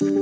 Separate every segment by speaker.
Speaker 1: Welcome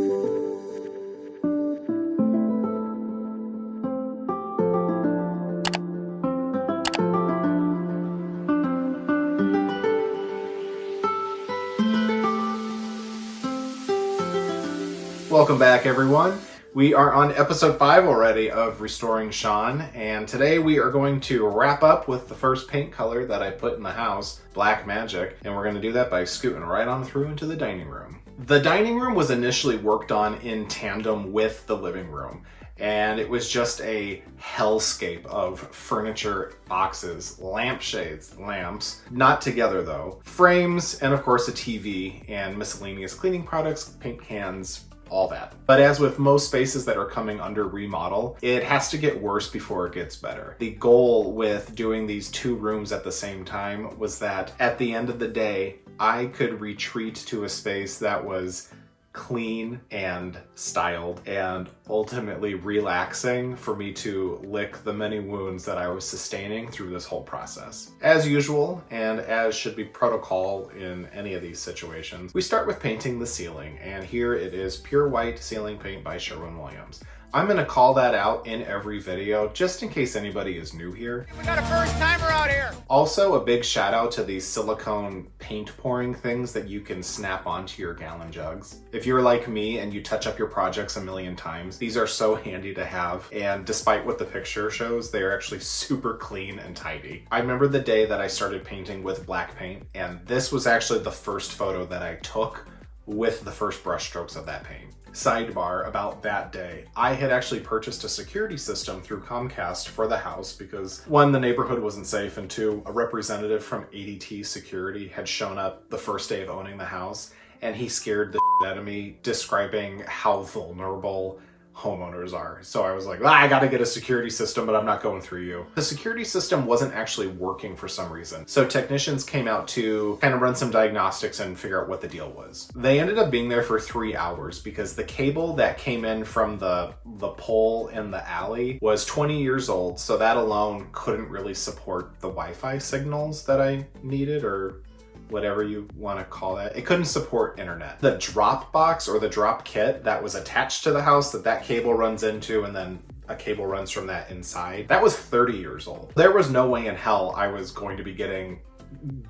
Speaker 1: back, everyone. We are on episode 5 already of Restoring Sean, and today we are going to wrap up with the first paint color that I put in the house, Black Magic, and we're going to do that by scooting right on through into the dining room. The dining room was initially worked on in tandem with the living room, and it was just a hellscape of furniture, boxes, lampshades, lamps, not together though, frames, and of course a TV and miscellaneous cleaning products, paint cans, all that. But as with most spaces that are coming under remodel, it has to get worse before it gets better. The goal with doing these 2 rooms at the same time was that at the end of the day, I could retreat to a space that was clean and styled and ultimately relaxing for me to lick the many wounds that I was sustaining through this whole process. As usual, and as should be protocol in any of these situations, we start with painting the ceiling, and here it is pure white ceiling paint by Sherwin-Williams. I'm going to call that out in every video just in case anybody is new here.
Speaker 2: We got a first timer out here.
Speaker 1: Also, a big shout out to these silicone paint pouring things that you can snap onto your gallon jugs. If you're like me and you touch up your projects a million times, these are so handy to have, and despite what the picture shows, they are actually super clean and tidy. I remember the day that I started painting with black paint, and this was actually the first photo that I took with the first brush strokes of that paint. Sidebar about that day, I had actually purchased a security system through Comcast for the house because 1, the neighborhood wasn't safe, and 2, a representative from ADT Security had shown up the first day of owning the house, and he scared the shit out of me describing how vulnerable homeowners are. So I was like, I gotta get a security system, but I'm not going through you. The security system wasn't actually working for some reason. So technicians came out to kind of run some diagnostics and figure out what the deal was. They ended up being there for 3 hours because the cable that came in from the pole in the alley was 20 years old. So that alone couldn't really support the Wi-Fi signals that I needed, or whatever you want to call that. It couldn't support internet. The drop box or the drop kit that was attached to the house that cable runs into, and then a cable runs from that inside, that was 30 years old. There was no way in hell I was going to be getting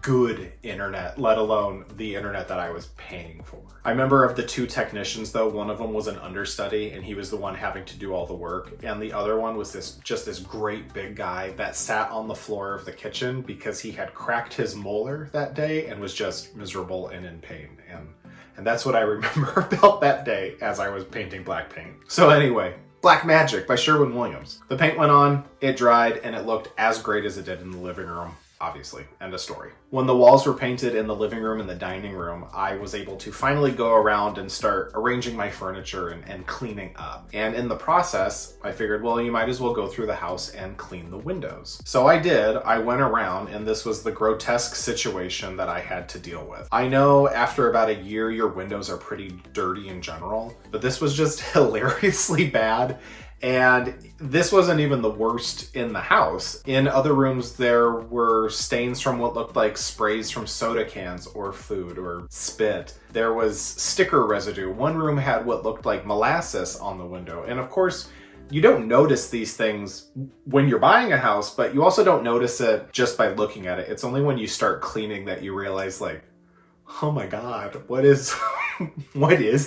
Speaker 1: good internet, let alone the internet that I was paying for. I remember of the 2 technicians though, one of them was an understudy and he was the one having to do all the work, and the other one was this great big guy that sat on the floor of the kitchen because he had cracked his molar that day and was just miserable and in pain. And that's what I remember about that day as I was painting black paint. So anyway, Black Magic by Sherwin-Williams. The paint went on, it dried, and it looked as great as it did in the living room. Obviously, end of story. When the walls were painted in the living room and the dining room, I was able to finally go around and start arranging my furniture and cleaning up. And in the process, I figured, well, you might as well go through the house and clean the windows. So I did. I went around, and this was the grotesque situation that I had to deal with. I know after about a year, your windows are pretty dirty in general, but this was just hilariously bad. And this wasn't even the worst in the house. In other rooms, there were stains from what looked like sprays from soda cans or food or spit. There was sticker residue. One room had what looked like molasses on the window. And of course, you don't notice these things when you're buying a house, but you also don't notice it just by looking at it. It's only when you start cleaning that you realize, like, oh my God, what is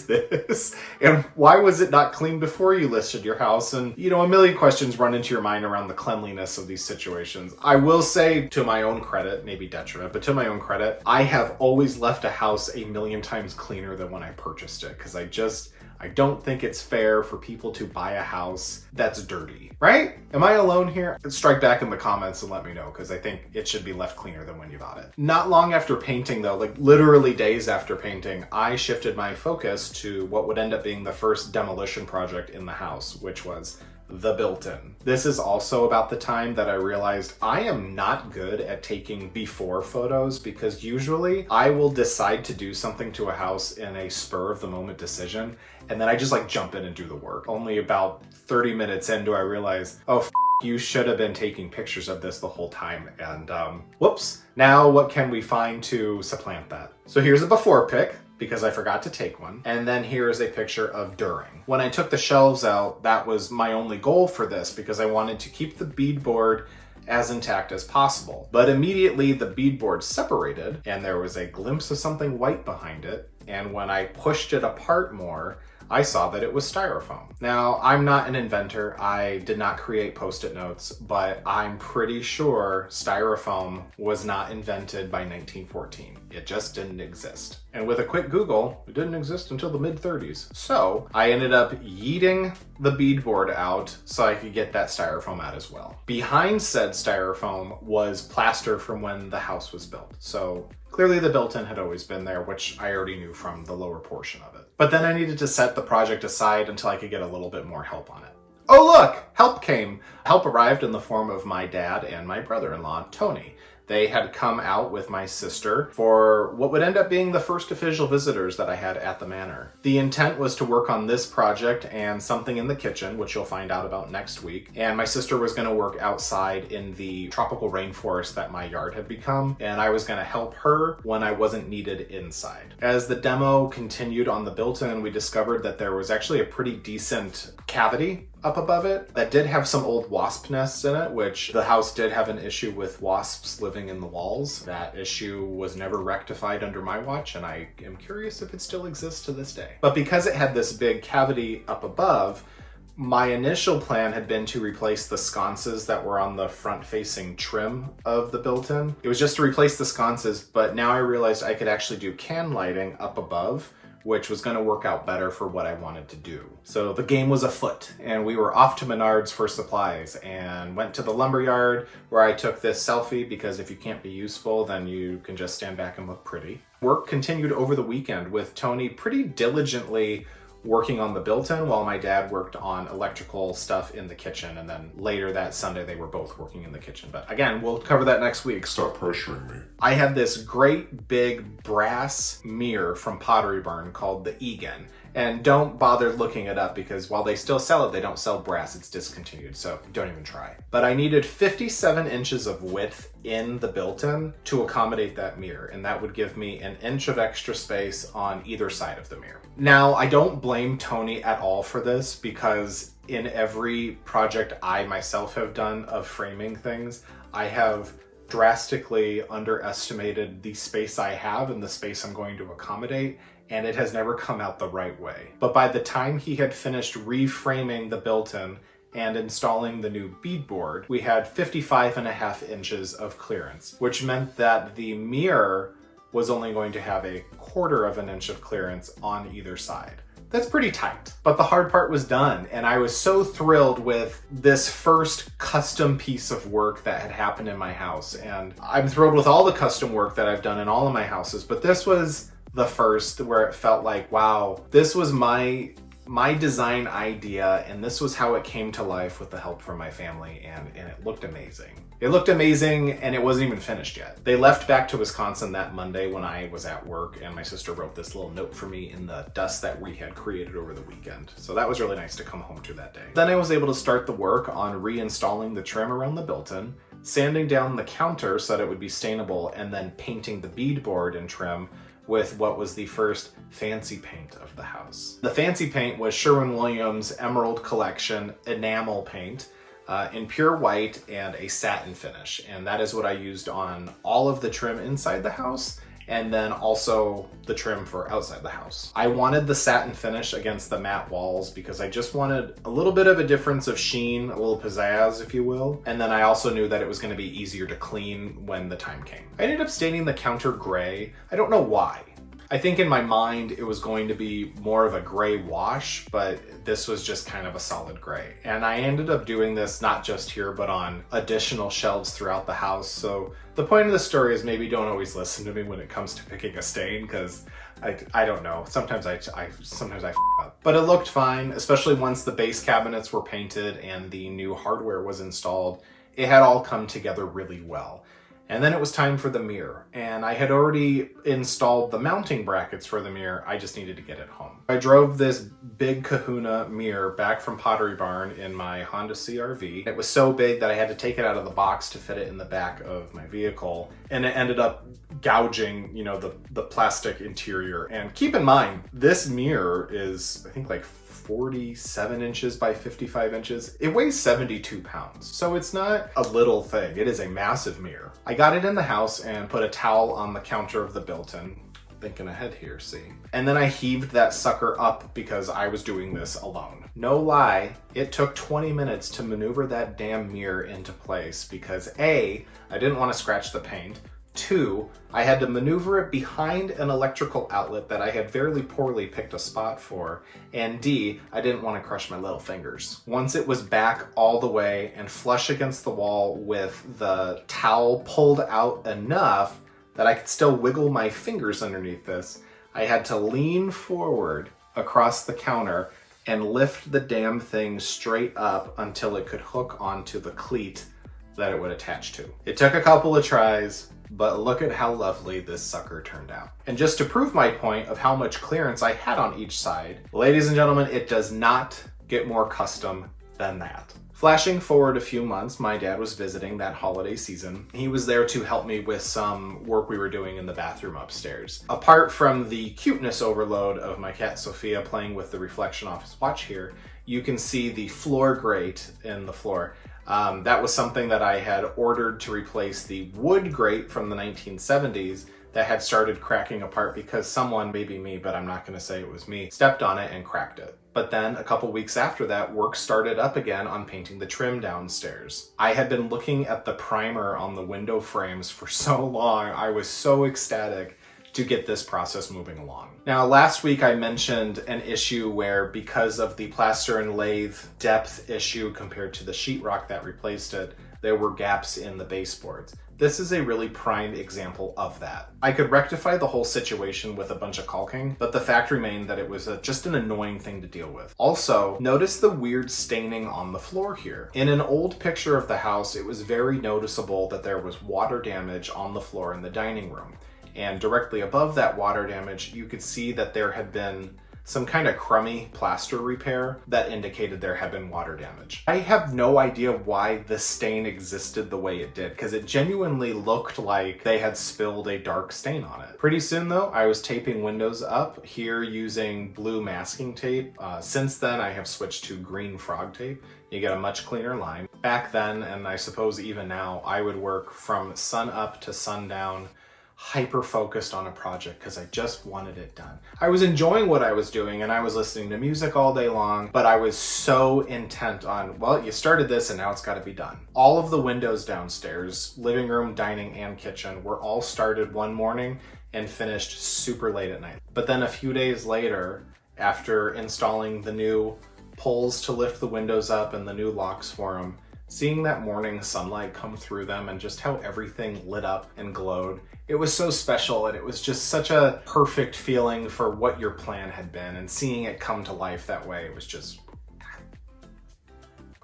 Speaker 1: this? And why was it not clean before you listed your house? And, a million questions run into your mind around the cleanliness of these situations. I will say, to my own credit, maybe detriment, but to my own credit, I have always left a house a million times cleaner than when I purchased it, because I don't think it's fair for people to buy a house that's dirty, right? Am I alone here? Strike back in the comments and let me know, because I think it should be left cleaner than when you bought it. Not long after painting though, like literally days after painting, I shifted my focus to what would end up being the first demolition project in the house, which was the built-in. This is also about the time that I realized I am not good at taking before photos, because usually I will decide to do something to a house in a spur of the moment decision, and then I just like jump in and do the work. Only about 30 minutes in do I realize, oh, you should have been taking pictures of this the whole time. And whoops, now what can we find to supplant that? So here's a before pic. because I forgot to take one. And then here is a picture of during. When I took the shelves out, that was my only goal for this because I wanted to keep the beadboard as intact as possible. But immediately the beadboard separated and there was a glimpse of something white behind it. And when I pushed it apart more, I saw that it was styrofoam. Now, I'm not an inventor. I did not create Post-it notes, but I'm pretty sure styrofoam was not invented by 1914. It just didn't exist. And with a quick Google, it didn't exist until the mid-30s. So I ended up yeeting the beadboard out so I could get that styrofoam out as well. Behind said styrofoam was plaster from when the house was built. So clearly the built-in had always been there, which I already knew from the lower portion of it. But then I needed to set the project aside until I could get a little bit more help on it. Oh look, help came. Help arrived in the form of my dad and my brother-in-law, Tony. They had come out with my sister for what would end up being the first official visitors that I had at the manor. The intent was to work on this project and something in the kitchen, which you'll find out about next week. And my sister was going to work outside in the tropical rainforest that my yard had become, and I was going to help her when I wasn't needed inside. As the demo continued on the built-in, we discovered that there was actually a pretty decent cavity up above it that did have some old wasp nests in it, which the house did have an issue with wasps living in the walls. That issue was never rectified under my watch, and I am curious if it still exists to this day. But because it had this big cavity up above, my initial plan had been to replace the sconces that were on the front-facing trim of the built-in. It was just to replace the sconces, but now I realized I could actually do can lighting up above, which was going to work out better for what I wanted to do. So the game was afoot, and we were off to Menards for supplies and went to the lumberyard where I took this selfie because if you can't be useful, then you can just stand back and look pretty. Work continued over the weekend with Tony pretty diligently working on the built-in while my dad worked on electrical stuff in the kitchen, and then later that Sunday they were both working in the kitchen. But again, we'll cover that next week.
Speaker 3: Stop pressuring me.
Speaker 1: I had this great big brass mirror from Pottery Barn called the Egan. And don't bother looking it up because while they still sell it, they don't sell brass. It's discontinued, so don't even try. But I needed 57 inches of width in the built-in to accommodate that mirror, and that would give me an inch of extra space on either side of the mirror. Now, I don't blame Tony at all for this because in every project I myself have done of framing things, I have drastically underestimated the space I have and the space I'm going to accommodate, and it has never come out the right way. But by the time he had finished reframing the built-in and installing the new beadboard, we had 55.5 inches of clearance, which meant that the mirror was only going to have a 1/4 of an inch of clearance on either side. That's pretty tight. But the hard part was done, and I was so thrilled with this first custom piece of work that had happened in my house. And I'm thrilled with all the custom work that I've done in all of my houses, but this was the first where it felt like, wow, this was my design idea, and this was how it came to life with the help from my family, and it looked amazing. It looked amazing, and it wasn't even finished yet. They left back to Wisconsin that Monday when I was at work, and my sister wrote this little note for me in the dust that we had created over the weekend. So that was really nice to come home to that day. Then I was able to start the work on reinstalling the trim around the built-in, sanding down the counter so that it would be stainable, and then painting the beadboard and trim with what was the first fancy paint of the house. The fancy paint was Sherwin-Williams Emerald Collection enamel paint in pure white and a satin finish. And that is what I used on all of the trim inside the house, and then also the trim for outside the house. I wanted the satin finish against the matte walls because I just wanted a little bit of a difference of sheen, a little pizzazz, if you will. And then I also knew that it was going to be easier to clean when the time came. I ended up staining the counter gray. I don't know why. I think in my mind it was going to be more of a gray wash, but this was just kind of a solid gray. And I ended up doing this not just here, but on additional shelves throughout the house. So the point of the story is maybe don't always listen to me when it comes to picking a stain, because I don't know. Sometimes I f up. But it looked fine, especially once the base cabinets were painted and the new hardware was installed. It had all come together really well. And then it was time for the mirror, and I had already installed the mounting brackets for the mirror. I just needed to get it home. I drove this big kahuna mirror back from Pottery Barn in my Honda CR-V. It was so big that I had to take it out of the box to fit it in the back of my vehicle, and it ended up gouging, the plastic interior. And keep in mind, this mirror is, I think, like 47 inches by 55 inches. It weighs 72 pounds. So it's not a little thing. It is a massive mirror. I got it in the house and put a towel on the counter of the built-in. Thinking ahead here, see? And then I heaved that sucker up because I was doing this alone. No lie, it took 20 minutes to maneuver that damn mirror into place because A, I didn't want to scratch the paint. 2, I had to maneuver it behind an electrical outlet that I had very poorly picked a spot for. And D, I didn't want to crush my little fingers. Once it was back all the way and flush against the wall with the towel pulled out enough that I could still wiggle my fingers underneath this, I had to lean forward across the counter and lift the damn thing straight up until it could hook onto the cleat that it would attach to. It took a couple of tries, but look at how lovely this sucker turned out. And just to prove my point of how much clearance I had on each side, ladies and gentlemen, it does not get more custom than that. Flashing forward a few months, my dad was visiting that holiday season. He was there to help me with some work we were doing in the bathroom upstairs. Apart from the cuteness overload of my cat Sophia playing with the reflection off his watch here, you can see the floor grate in the floor. That was something that I had ordered to replace the wood grate from the 1970s that had started cracking apart because someone, maybe me, but I'm not going to say it was me, stepped on it and cracked it. But then a couple weeks after that, work started up again on painting the trim downstairs. I had been looking at the primer on the window frames for so long. I was so ecstatic to get this process moving along. Now, last week I mentioned an issue where because of the plaster and lathe depth issue compared to the sheetrock that replaced it, there were gaps in the baseboards. This is a really prime example of that. I could rectify the whole situation with a bunch of caulking, but the fact remained that it was just an annoying thing to deal with. Also, notice the weird staining on the floor here. In an old picture of the house, it was very noticeable that there was water damage on the floor in the dining room. And directly above that water damage, you could see that there had been some kind of crummy plaster repair that indicated there had been water damage. I have no idea why the stain existed the way it did, because it genuinely looked like they had spilled a dark stain on it. Pretty soon though, I was taping windows up here using blue masking tape. Since then, I have switched to green frog tape. You get a much cleaner line. Back then, and I suppose even now, I would work from sun up to sundown, hyper focused on a project because I just wanted it done. I was enjoying what I was doing and I was listening to music all day long, but I was so intent on, well, you started this and now it's got to be done. All of the windows downstairs, living room, dining, and kitchen were all started one morning and finished super late at night. But then a few days later, after installing the new pulls to lift the windows up and the new locks for them, seeing that morning sunlight come through them and just how everything lit up and glowed, it was so special, and it was just such a perfect feeling for what your plan had been, and seeing it come to life that way, it was just,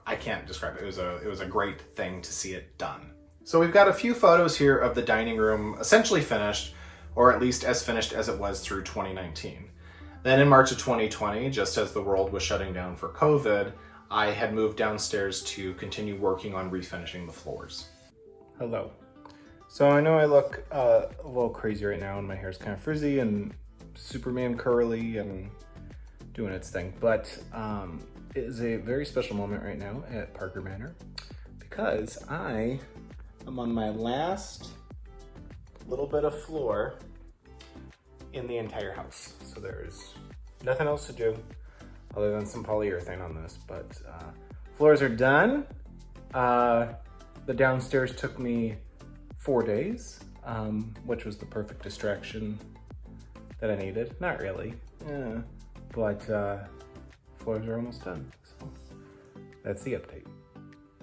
Speaker 1: I can't describe it. It was a great thing to see it done. So we've got a few photos here of the dining room essentially finished, or at least as finished as it was through 2019. Then in March of 2020, just as the world was shutting down for COVID, I had moved downstairs to continue working on refinishing the floors.
Speaker 3: Hello. So I know I look a little crazy right now and my hair's kind of frizzy and Superman curly and doing its thing, but it is a very special moment right now at Parker Manor because I am on my last little bit of floor in the entire house. So there's nothing else to do other than some polyurethane on this, but floors are done. The downstairs took me 4 days, which was the perfect distraction that I needed. Not really, but floors are almost done, so that's the update.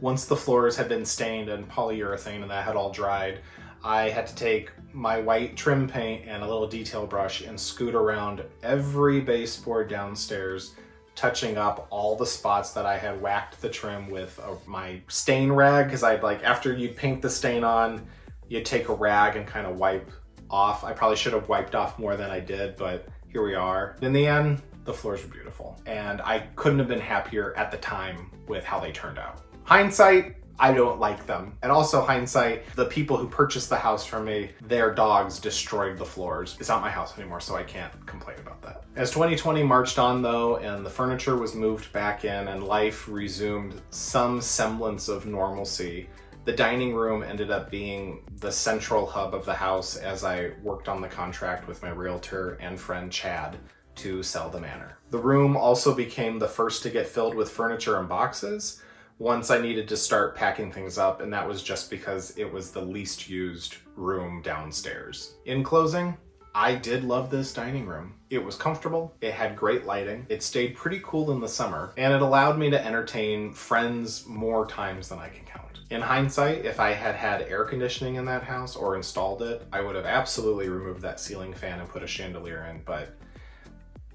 Speaker 1: Once the floors had been stained and polyurethane and that had all dried, I had to take my white trim paint and a little detail brush and scoot around every baseboard downstairs, touching up all the spots that I had whacked the trim with my stain rag, because I'd after you'd paint the stain on, you'd take a rag and kind of wipe off. I probably should have wiped off more than I did, but here we are. In the end, the floors were beautiful, and I couldn't have been happier at the time with how they turned out. Hindsight, I don't like them. And also, hindsight, the people who purchased the house from me, their dogs destroyed the floors. It's not my house anymore, so I can't complain about that. As 2020 marched on though, and the furniture was moved back in and life resumed some semblance of normalcy, the dining room ended up being the central hub of the house as I worked on the contract with my realtor and friend Chad to sell the manor. The room also became the first to get filled with furniture and boxes once I needed to start packing things up, and that was just because it was the least used room downstairs. In closing, I did love this dining room. It was comfortable, it had great lighting, it stayed pretty cool in the summer, and it allowed me to entertain friends more times than I can count. In hindsight, if I had had air conditioning in that house or installed it, I would have absolutely removed that ceiling fan and put a chandelier in, but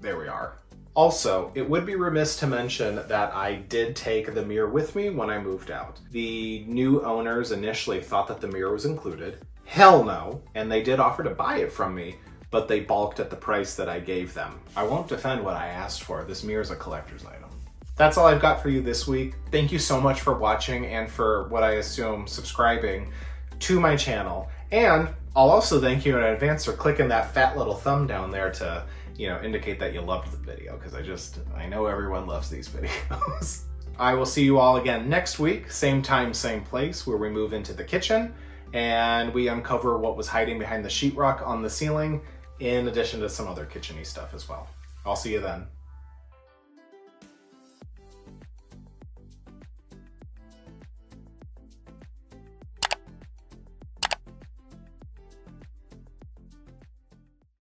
Speaker 1: there we are. Also, it would be remiss to mention that I did take the mirror with me when I moved out. The new owners initially thought that the mirror was included. Hell no, and they did offer to buy it from me, but they balked at the price that I gave them. I won't defend what I asked for. This mirror is a collector's item. That's all I've got for you this week. Thank you so much for watching and for what I assume subscribing to my channel. And I'll also thank you in advance for clicking that fat little thumb down there to indicate that you loved the video, because I know everyone loves these videos. I will see you all again next week, same time, same place, where we move into the kitchen and we uncover what was hiding behind the sheetrock on the ceiling, in addition to some other kitchen-y stuff as well. I'll see you then.